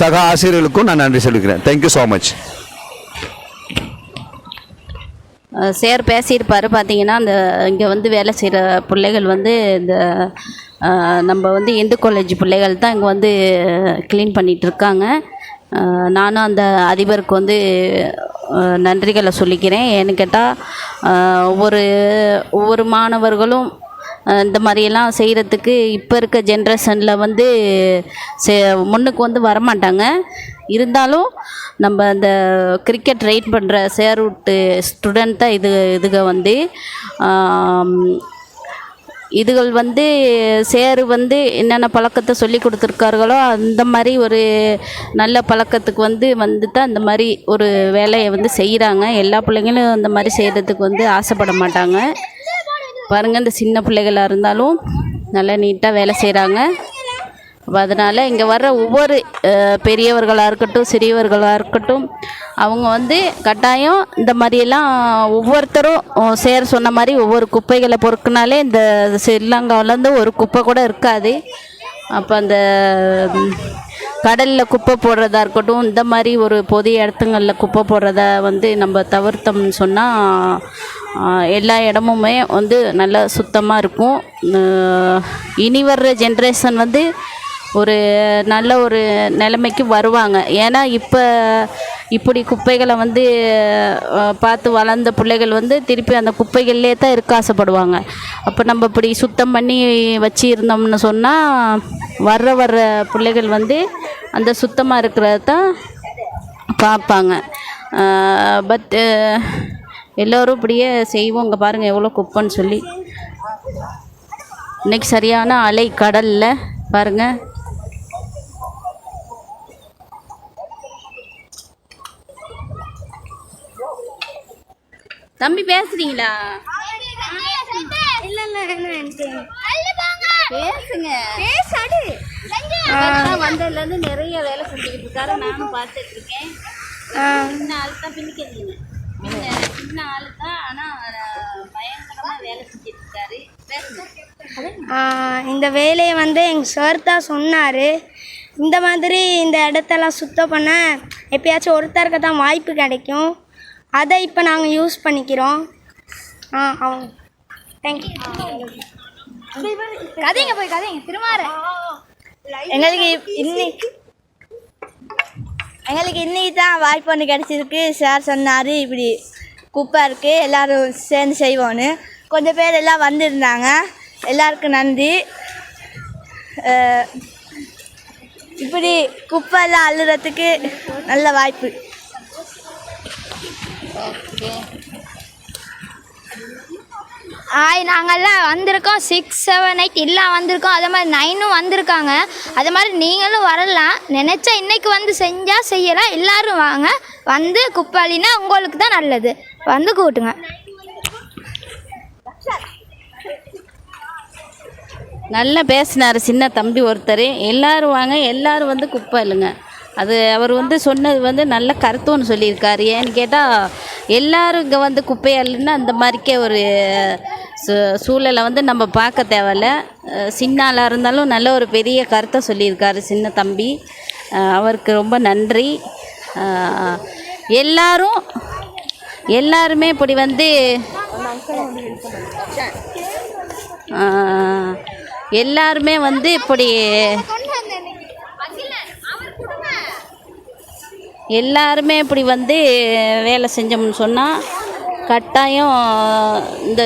சக ஆசிரியர்களுக்கும் நான் நன்றி சொல்லிக்கிறேன். Thank you so much. சார் பேசியிருப்பார். பார்த்தீங்கன்னா அந்த இங்கே வந்து வேலை செய்கிற பிள்ளைகள் வந்து இந்த நம்ம வந்து இந்து காலேஜ் பிள்ளைகள் தான் இங்கே வந்து க்ளீன் பண்ணிகிட்ருக்காங்க. நானும் அந்த அதிபருக்கு வந்து நன்றிகளை சொல்லிக்கிறேன். ஏன்னு கேட்டால் ஒவ்வொரு மாணவர்களும் இந்த மாதிரியெல்லாம் செய்கிறதுக்கு இப்போ இருக்க ஜென்ரேஷனில் வந்து முன்னுக்கு வந்து வரமாட்டாங்க. இருந்தாலும் நம்ம அந்த கிரிக்கெட் ரைட் பண்ணுற சேர்வுட்டு ஸ்டூடெண்ட் தான் இதுக வந்து இதுகள் வந்து சேரு வந்து என்னென்ன பழக்கத்தை சொல்லி கொடுத்துருக்கார்களோ அந்த மாதிரி ஒரு நல்ல பழக்கத்துக்கு வந்து தான் இந்த மாதிரி ஒரு வேலையை வந்து செய்கிறாங்க. எல்லா பிள்ளைங்களும் இந்த மாதிரி செய்கிறதுக்கு வந்து ஆசைப்பட மாட்டாங்க. பாருங்கள், இந்த சின்ன பிள்ளைகளாக இருந்தாலும் நல்லா நீட்டாக வேலை செய்கிறாங்க. அப்போ அதனால் இங்கே வர்ற ஒவ்வொரு பெரியவர்களாக இருக்கட்டும் சிறியவர்களாக இருக்கட்டும் அவங்க வந்து கட்டாயம் இந்த மாதிரியெல்லாம் ஒவ்வொருத்தரும் சேர் சொன்ன மாதிரி ஒவ்வொரு குப்பைகளை பொறுக்குனாலே இந்த ஸ்ரீலங்காவிலேருந்து ஒரு குப்பை கூட இருக்காது. அப்போ அந்த கடலில் குப்பை போடுறதா இருக்கட்டும், இந்த மாதிரி ஒரு பொது இடத்துங்களில் குப்பை போடுறத வந்து நம்ம தவிர்த்தோம்னு சொன்னால் எல்லா இடமுமே வந்து நல்லா சுத்தமாக இருக்கும். இனி வர்ற ஜென்ரேஷன் வந்து ஒரு நல்ல ஒரு நிலைமைக்கு வருவாங்க. ஏன்னா இப்படி குப்பைகளை வந்து பார்த்து வளர்ந்த பிள்ளைகள் வந்து திருப்பி அந்த குப்பைகள்லே தான் இருக்க ஆசைப்படுவாங்க. அப்போ நம்ம இப்படி சுத்தம் பண்ணி வச்சு இருந்தோம்னு சொன்னால் வர்ற பிள்ளைகள் வந்து அந்த சுத்தமாக இருக்கிறத தான் பார்ப்பாங்க. பட் எல்லோரும் இப்படியே செய்வோம். இங்கே பாருங்கள் எவ்வளோ குப்பைன்னு சொல்லி. இன்றைக்கி சரியான அலை கடலில் பாருங்கள். தம்பி பேசுறீங்களா? பேசுங்க. வந்ததுலேருந்து நிறைய வேலை செஞ்சுக்கிட்டு இருக்காரு. நானும் பார்த்துட்டு இருக்கேன். சின்ன ஆள் தான் பின்னிக்கிறீங்க. சின்ன ஆள் தான், ஆனால் பயங்கரமாக வேலை செஞ்சுட்டு இருக்காரு. இந்த வேலையை வந்து எங்கள் சார் தான் சொன்னார். இந்த மாதிரி இந்த இடத்தெல்லாம் சுத்தம் பண்ண எப்பயாச்சும் ஒருத்தருக்கு தான் வாய்ப்பு கிடைக்கும். அதை இப்போ நாங்கள் யூஸ் பண்ணிக்கிறோம். அவங்க தேங்க்யூ. கதைங்க திருமாற. எங்களுக்கு இன்னைக்கு தான் வாய்ப்பு ஒன்று கிடச்சிருக்கு. சார் சொன்னார் இப்படி குப்பை இருக்குது எல்லோரும் சேர்ந்து செய்வோன்னு. கொஞ்சம் பேர் எல்லாம் வந்திருந்தாங்க. எல்லாருக்கும் நன்றி. இப்படி குப்பையெல்லாம் அள்ளுறதுக்கு நல்ல வாய்ப்பு. நாங்கள்லாம் வந்திருக்கோம். 6, 7, 8 எல்லாம் வந்திருக்கோம். அதே மாதிரி 9ம் வந்திருக்காங்க. அதே மாதிரி நீங்களும் வரலாம். நினச்சா இன்றைக்கி வந்து செஞ்சால் செய்யலாம். எல்லோரும் வாங்க. வந்து குப்பை அள்ளினா உங்களுக்கு தான் நல்லது. வந்து கூட்டுங்க. நல்லா பேசினார் சின்ன தம்பி ஒருத்தர். எல்லோரும் வாங்க, எல்லோரும் வந்து குப்பை இல்லைங்க. அது அவர் வந்து சொன்னது வந்து நல்ல கருத்துன்னு சொல்லியிருக்காரு. ஏன்னு கேட்டால் எல்லோரும் இங்கே வந்து குப்பை அள்ளுன்னா அந்த மாதிரிக்கே ஒரு சூழலை வந்து நம்ம பார்க்க தேவையில்ல. சின்ன ஆளாக இருந்தாலும் நல்ல ஒரு பெரிய கருத்தை சொல்லியிருக்காரு சின்ன தம்பி. அவருக்கு ரொம்ப நன்றி. எல்லாருமே இப்படி வந்து எல்லாருமே வந்து இப்படி எல்லாருமே இப்படி வந்து வேலை செஞ்சோம்னு சொன்னால் கட்டாயம் இந்த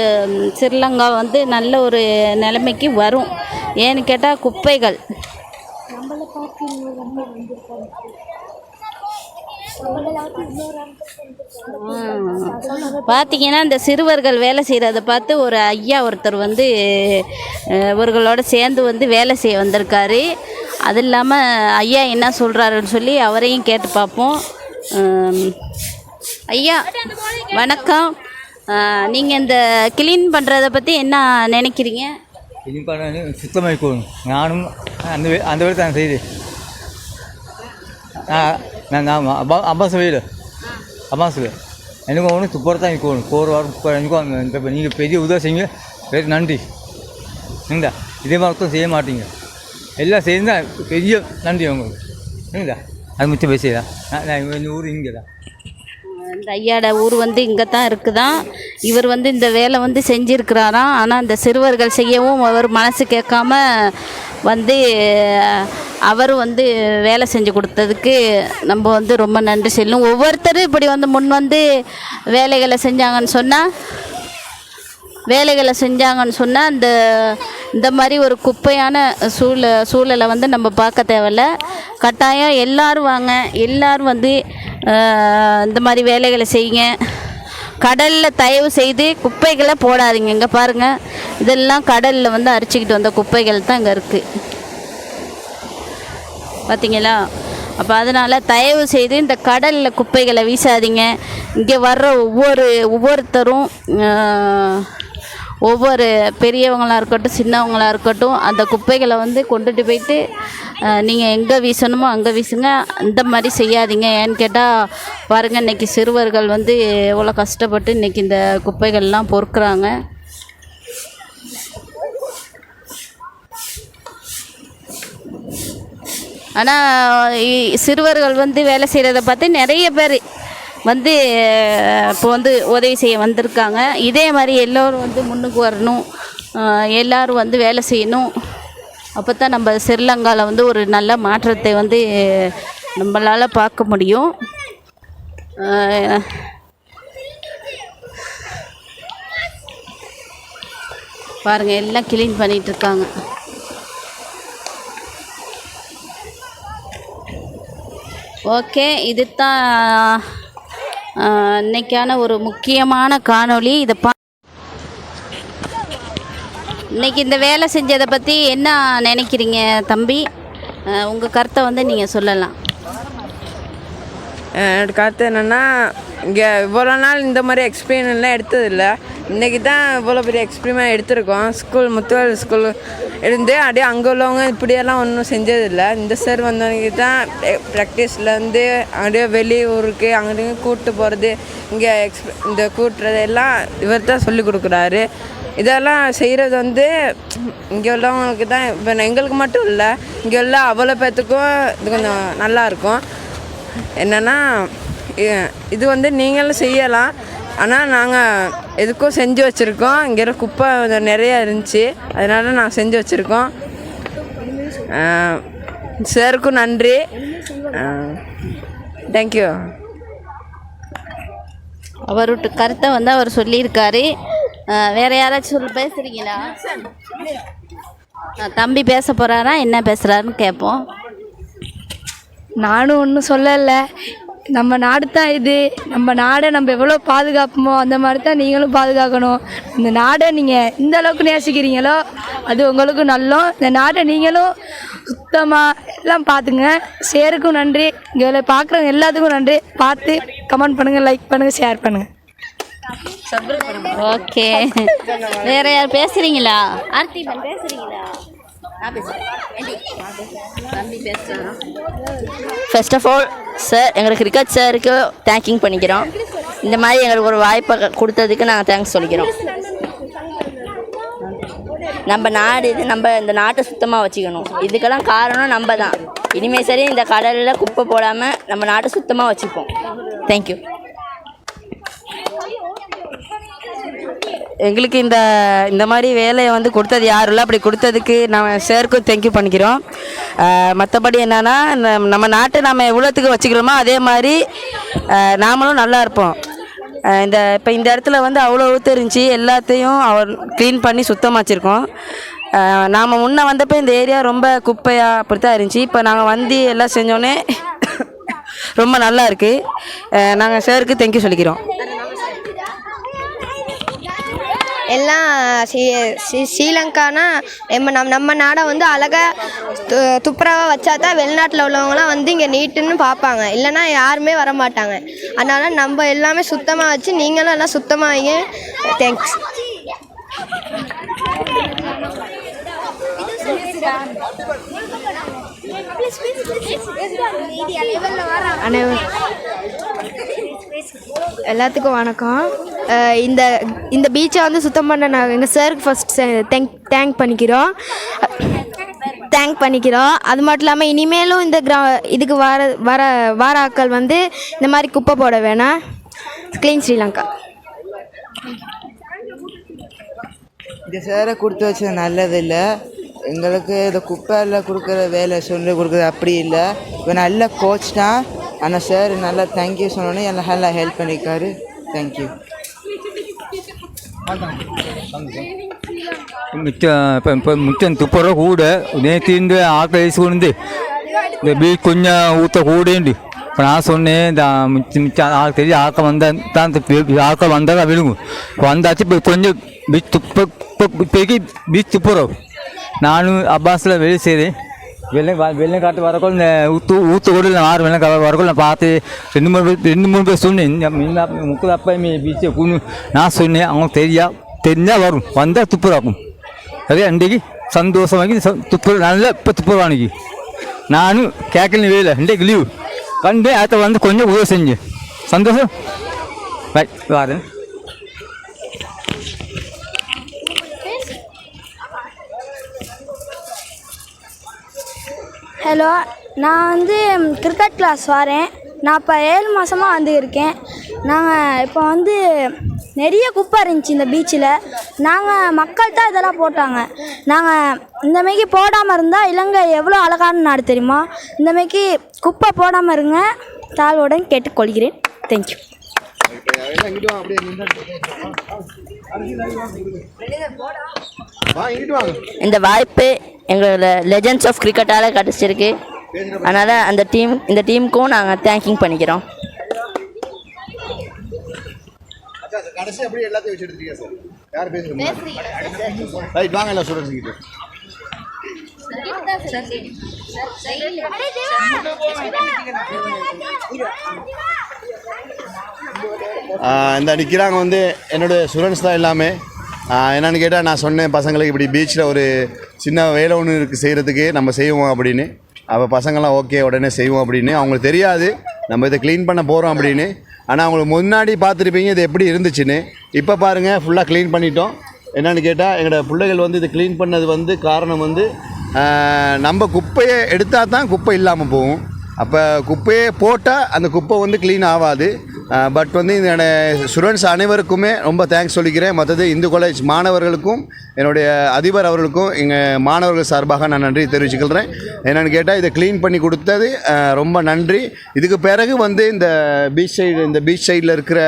ஸ்ரீலங்கா வந்து நல்ல ஒரு நிலைமைக்கு வரும். ஏன்னு கேட்டால் குப்பைகள் பார்த்தீங்கன்னா இந்த சிறுவர்கள் வேலை செய்கிறத பார்த்து ஒரு ஐயா ஒருத்தர் வந்து இவர்களோட சேர்ந்து வந்து வேலை செய்ய வந்திருக்காரு. அது இல்லாமல் ஐயா என்ன சொல்கிறாருன்னு சொல்லி அவரையும் கேட்டு பார்ப்போம். ஐயா வணக்கம். நீங்கள் இந்த க்ளீன் பண்ணுறதை பற்றி என்ன நினைக்கிறீங்க? க்ளீன் பண்ண சுத்தமாக இருக்கணும். நானும் அந்த வேலை தான் செய்து நான் அம்பாஸ் வீடு அம்பாஸில் எனக்கு ஒன்று துப்புற தான் இருக்கணும். 4 வாரம் எனக்கும் இந்த நீங்கள் பெரிய உதவி செய்யுங்க. பெரிய நன்றி. சரிங்களா? இதே மாதிரி தான் செய்ய மாட்டீங்க. எல்லாம் செய்யுங்க. பெரிய நன்றி உங்களுக்கு. சரிங்களா? அது மிச்சம் பேசியதா நான் ஊர் இங்கே தான். இந்த ஐயாட ஊர் வந்து இங்கே தான் இருக்குதான். இவர் வந்து இந்த வேலை வந்து செஞ்சுருக்கிறாராம். ஆனால் இந்த சிறுவர்கள் செய்யவும் அவர் மனசு கேட்காம வந்து அவர் வந்து வேலை செஞ்சு கொடுத்ததுக்கு நம்ம வந்து ரொம்ப நன்றி சொல்லணும். ஒவ்வொருத்தரும் இப்படி வந்து முன் வந்து வேலைகளை செஞ்சாங்கன்னு சொன்னால் இந்த மாதிரி ஒரு குப்பையான சூழலை வந்து நம்ம பார்க்க தேவையில்ல. கட்டாயம் எல்லோரும் வாங்க, எல்லோரும் வந்து இந்த மாதிரி வேலைகளை செய்யுங்க. கடலில் தயவு செய்து குப்பைகளை போடாதீங்க. இங்கே பாருங்கள், இதெல்லாம் கடலில் வந்து அரிச்சிக்கிட்டு வந்த குப்பைகள் தான் இங்கே இருக்குது. பார்த்தீங்களா? அப்போ அதனால் தயவு செய்து இந்த கடலில் குப்பைகளை வீசாதீங்க. இங்கே வர்ற ஒவ்வொருத்தரும் ஒவ்வொரு பெரியவங்களாக இருக்கட்டும் சின்னவங்களாக இருக்கட்டும் அந்த குப்பைகளை வந்து கொண்டுட்டு போயிட்டு நீங்கள் எங்கே வீசணுமோ அங்கே வீசுங்க. அந்த மாதிரி செய்யாதீங்க. ஏன்னு கேட்டால் பாருங்கள், இன்றைக்கி சிறுவர்கள் வந்து எவ்வளோ கஷ்டப்பட்டு இன்றைக்கி இந்த குப்பைகள்லாம் பொறுக்குறாங்க. ஆனால் சிறுவர்கள் வந்து வேலை செய்கிறத பார்த்து நிறைய பேர் வந்து இப்போ வந்து உதவி செய்ய வந்திருக்காங்க. இதே மாதிரி எல்லோரும் வந்து முன்னுக்கு வரணும். எல்லோரும் வந்து வேலை செய்யணும். அப்போ தான் நம்ம ஸ்ரீலங்காவில் வந்து ஒரு நல்ல மாற்றத்தை வந்து நம்மளால் பார்க்க முடியும். பாருங்கள், எல்லாம் க்ளீன் பண்ணிகிட்ருக்காங்க. ஓகே, இது தான் இன்றைக்கான ஒரு முக்கியமான காணொளி. இன்றைக்கி இந்த வேலை செஞ்சதை பற்றி என்ன நினைக்கிறீங்க தம்பி? உங்கள் கருத்தை வந்து நீங்கள் சொல்லலாம். என்னோடய கருத்து என்னென்னா, இங்கே இவ்வளோ நாள் இந்த மாதிரி எக்ஸ்பீரியன்ஸ்லாம் எடுத்ததில்லை. இன்றைக்கி தான் இவ்வளோ பெரிய எக்ஸ்பீரியன்ஸ் எடுத்திருக்கோம். முத்துவேல் ஸ்கூல் இருந்து அப்படியே அங்கே உள்ளவங்க இப்படியெல்லாம் ஒன்றும் செஞ்சதில்லை. இந்த சார் வந்தவங்க தான் ப்ராக்டிஸ்லேருந்து அப்படியே வெளியூருக்கு அங்கேயும் கூப்பிட்டு போகிறது, இங்கே இந்த கூட்டுறது எல்லாம் இவர் தான் சொல்லி கொடுக்குறாரு. இதெல்லாம் செய்கிறது வந்து இங்கே உள்ளவங்களுக்கு தான். இப்போ எங்களுக்கு மட்டும் இல்லை, இங்கே உள்ள அவ்வளோ பேர்த்துக்கும் இது கொஞ்சம் நல்லாயிருக்கும். என்னென்னா, இது வந்து நீங்களும் செய்யலாம். ஆனால் நாங்கள் எதுக்கும் செஞ்சு வச்சுருக்கோம். இங்கே குப்பை நிறையா இருந்துச்சு, அதனால நாங்கள் செஞ்சு வச்சுருக்கோம். சாருக்கும் நன்றி. தேங்க்யூ. அவரோட கருத்தை வந்து அவர் சொல்லியிருக்காரு. வேறு யாராச்சும் பேசுகிறீங்களா? தம்பி பேச போகிறாரா, என்ன பேசுகிறாருன்னு கேட்போம். நானும் ஒன்றும் சொல்லலை. நம்ம நாடு தான் இது. நம்ம நாடை நம்ம எவ்வளோ பாதுகாப்போமோ அந்த மாதிரி தான் நீங்களும் பாதுகாக்கணும். இந்த நாடை நீங்கள் எந்த அளவுக்கு நேசிக்கிறீங்களோ அது உங்களுக்கு நல்லோம். இந்த நாடை நீங்களும் சுத்தமாக எல்லாம் பார்த்துங்க. ஷேருக்கும் நன்றி, இங்கே பார்க்குறவங்க எல்லாத்துக்கும் நன்றி. பார்த்து கமெண்ட் பண்ணுங்கள், லைக் பண்ணுங்கள், ஷேர் பண்ணுங்கள். ஓகே, வேறு யார் பேசுகிறீங்களா? ஆர்த்திபன் பேசுகிறீங்களா? ஃபர்ஸ்ட் ஆஃப் ஆல் சார், எங்களுக்கு கிரிக்கெட் சாருக்கு தேங்க்யூ பண்ணிக்கிறோம். இந்த மாதிரி எங்களுக்கு ஒரு வாய்ப்பை கொடுத்ததுக்கு நாங்கள் தேங்க்ஸ் சொல்லிக்கிறோம். நம்ம நாடு இது, நம்ம இந்த நாட்டை சுத்தமாக வச்சுக்கணும். இதுக்கெல்லாம் காரணம் நம்ம தான். இனிமேல் சரி இந்த கடலில் குப்பை போடாமல் நம்ம நாட்டை சுத்தமாக வச்சுப்போம். தேங்க்யூ. எங்களுக்கு இந்த மாதிரி வேலையை வந்து கொடுத்தது யாரும் இல்லை. அப்படி கொடுத்ததுக்கு நம்ம சாருக்கும் தேங்க்யூ பண்ணிக்கிறோம். மற்றபடி என்னென்னா, நம்ம நாட்டை நம்ம எவ்வளோத்துக்கு வச்சுக்கிறோமோ அதே மாதிரி நாமளும் நல்லா இருப்போம். இப்போ இந்த இடத்துல வந்து அவ்வளோ இருந்துச்சு, எல்லாத்தையும் அவர் க்ளீன் பண்ணி சுத்தமாக வச்சுருக்கோம். நாம் முன்னே வந்தப்போ இந்த ஏரியா ரொம்ப குப்பையாக அப்படி தான் இருந்துச்சு. இப்போ நாங்கள் வந்து எல்லாம் செஞ்சோன்னே ரொம்ப நல்லா இருக்குது. நாங்கள் சாருக்கு தேங்க்யூ சொல்லிக்கிறோம். எல்லாம் ஸ்ரீலங்கானா நம்ம நாடை வந்து அழகாக துப்புரவாக வச்சா தான் வெளிநாட்டில் உள்ளவங்களாம் வந்து இங்கே நீட்டுன்னு பார்ப்பாங்க. இல்லைன்னா யாருமே வர மாட்டாங்க. அதனால் நம்ம எல்லாமே சுத்தமாக வச்சு நீங்களும் எல்லாம் சுத்தமாக வைங்க. தேங்க்ஸ். எல்லாத்துக்கும் வணக்கம். இந்த பீச்சை வந்து சுத்தம் பண்ண நாங்கள் எங்கள் சாருக்கு ஃபஸ்ட் தேங்க் பண்ணிக்கிறோம். அது மட்டும் இல்லாமல் இனிமேலும் இந்த இதுக்கு வர ஆட்கள் வந்து இந்த மாதிரி குப்பை போட வேணாம். க்ளீன் ஸ்ரீலங்கா. இந்த சேரை கொடுத்து வச்சது நல்லதில்லை. எங்களுக்கு இந்த குப்பையில் கொடுக்குற வேலை சொல்லி கொடுக்குறது அப்படி இல்லை. இப்போ நல்ல கோச் தான். ஆனால் சார் நல்லா தேங்க்யூ சொன்னோன்னே எல்லாம் நல்லா ஹெல்ப் பண்ணியிருக்காரு. தேங்க்யூ. இப்போ முச்சம் துப்புரவு கூட நேற்று ஆக்கள் வேசுக்கொண்டு இந்த பீச் கொஞ்சம் ஊற்ற கூடேண்டு. இப்போ நான் சொன்னேன், இந்த மிச்சம் ஆள் தெரியும் ஆக்கள் வந்தால் தான் ஆக்கள் வந்தால் தான் விழுங்கும். இப்போ வந்தாச்சு. இப்போ கொஞ்சம் பீச் இப்போக்கி பீச் துப்புரவு நானும் அப்பாஸில் வெளியே செய்கிறேன். வெள்ளம் காட்டு வரக்குள்ள இந்த ஊற்று கூட நான் 6 வெள்ளம் காட்டு வரக்குள்ள நான் பார்த்து 2-3 பேர் சொன்னேன். 30 அப்பயுமே பீச்சை கூணு நான் சொன்னேன். அவங்க தெரிஞ்சால் வரும், வந்தால் துப்புரவாக்கும். அதே அன்றைக்கு சந்தோஷமாக்கி துப்புரவு நல்லா. இப்போ துப்புரவு அன்றைக்கி நானும் கேட்கல வேலை. இன்றைக்கு லீவு கண்டு அதை வந்து கொஞ்சம் உதவி செஞ்சேன். சந்தோஷம். ரைட், வரேன். ஹலோ, நான் வந்து கிரிக்கெட் கிளாஸ் வரேன். நான் இப்போ 7 மாதமாக வந்து இருக்கேன். நாங்கள் இப்போ வந்து நிறைய குப்பை இருந்துச்சு இந்த பீச்சில். நாங்கள் மக்கள் தான் இதெல்லாம் போட்டாங்க. நாங்கள் இந்தமாரிக்கு போடாமல் இருந்தால் இலங்கை எவ்வளோ அழகான நாடு தெரியுமா? இந்தமாரிக்கு குப்பை போடாமல் இருங்க, தாழ்வுடன் கேட்டுக்கொள்கிறேன். தேங்க்யூ. இந்த வாய்ப்பு எங்களோட லெஜண்ட்ஸ் ஆஃப் கிரிக்கெட்டால் கிடச்சிருக்கு. அதனால் இந்த டீமுக்கும் நாங்கள் தேங்க்யூ பண்ணிக்கிறோம். கடைசி அப்படியே எல்லாத்தையும் வச்சு எடுத்துட்டீங்க சார். யார் பேசுகிறீங்க? ரைட், வாங்க எல்லாம் ஸ்டூடெண்ட்ஸ் கிட்ட. இந்த நிற்கிறாங்க வந்து என்னோடய ஸ்டூடெண்ட்ஸ் தான் எல்லாமே. என்னென்னு கேட்டால், நான் சொன்னேன் பசங்களுக்கு இப்படி பீச்சில் ஒரு சின்ன வேலை ஒன்று இருக்குது செய்கிறதுக்கு, நம்ம செய்வோம் அப்படின்னு. அப்போ பசங்கள்லாம் ஓகே உடனே செய்வோம் அப்படின்னு. அவங்களுக்கு தெரியாது நம்ம இதை க்ளீன் பண்ண போகிறோம் அப்படின்னு. ஆனால் அவங்களுக்கு முன்னாடி பார்த்துருப்பீங்க இது எப்படி இருந்துச்சுன்னு. இப்போ பாருங்கள், ஃபுல்லாக க்ளீன் பண்ணிட்டோம். என்னென்னு கேட்டால், எங்களோட பிள்ளைகள் வந்து இதை க்ளீன் பண்ணது வந்து காரணம் வந்து நம்ம குப்பையை எடுத்தால் தான் குப்பை இல்லாமல் போகும். அப்போ குப்பையே போட்டால் அந்த குப்பை வந்து க்ளீன் ஆகாது. பட் வந்து இந்த ஸ்டூடெண்ட்ஸ் அனைவருக்குமே ரொம்ப தேங்க்ஸ் சொல்லிக்கிறேன். மற்றது இந்து காலேஜ் மாணவர்களுக்கும் என்னுடைய அதிபர் அவர்களுக்கும் எங்கள் மாணவர்கள் சார்பாக நான் நன்றி தெரிவிச்சுக்கிறேன். என்னென்னு கேட்டால் இதை க்ளீன் பண்ணி கொடுத்தது ரொம்ப நன்றி. இதுக்கு பிறகு வந்து இந்த பீச் சைடில் இருக்கிற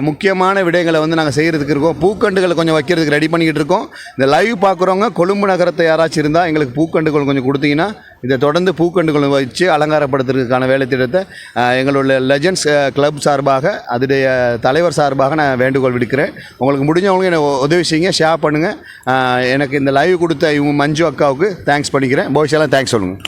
முக்கியமான விடயங்களை வந்து நாங்கள் செய்கிறதுக்கு இருக்கோம். பூக்கண்டுகளை கொஞ்சம் வைக்கிறதுக்கு ரெடி பண்ணிக்கிட்டு இருக்கோம். இந்த லைவ் பார்க்குறவங்க கொழும்பு நகரத்தை யாராச்சும் இருந்தால் எங்களுக்கு பூக்கண்டுகள் கொஞ்சம் கொடுத்தீங்கன்னா இதை தொடர்ந்து பூக்கண்டுகளை வச்சு அலங்காரப்படுத்துறதுக்கான வேலை திட்டத்தை எங்களுடைய லெஜண்ட்ஸ் கிளப் சார்பாக அதோடைய தலைவர் சார்பாக நான் வேண்டுகோள் விடுக்கிறேன். உங்களுக்கு முடிஞ்சவங்க என்னை உதவி செய்யுங்க, ஷேர் பண்ணுங்கள். எனக்கு இந்த லைவ் கொடுத்த இவங்க மஞ்சு அக்காவுக்கு தேங்க்ஸ் பண்ணிக்கிறேன். பாய்ஸ் எல்லாம் தேங்க்ஸ் சொல்லுங்கள்.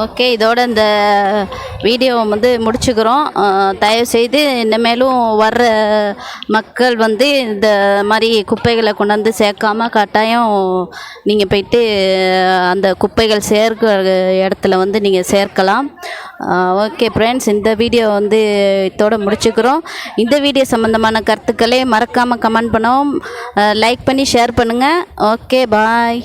ஓகே, இதோட இந்த வீடியோவை வந்து முடிச்சுக்கிறோம். தயவுசெய்து இனிமேலும் வர்ற மக்கள் வந்து இந்த மாதிரி குப்பைகளை கொண்டாந்து சேர்க்காம கட்டாயம் நீங்கள் போயிட்டு அந்த குப்பைகள் சேர்க்கிற இடத்துல வந்து நீங்கள் சேர்க்கலாம். ஓகே ஃப்ரெண்ட்ஸ், இந்த வீடியோ வந்து இதோட முடிச்சுக்கிறோம். இந்த வீடியோ சம்மந்தமான கருத்துக்களை மறக்காமல் கமெண்ட் பண்ணவும், லைக் பண்ணி ஷேர் பண்ணுங்கள். ஓகே, பாய்.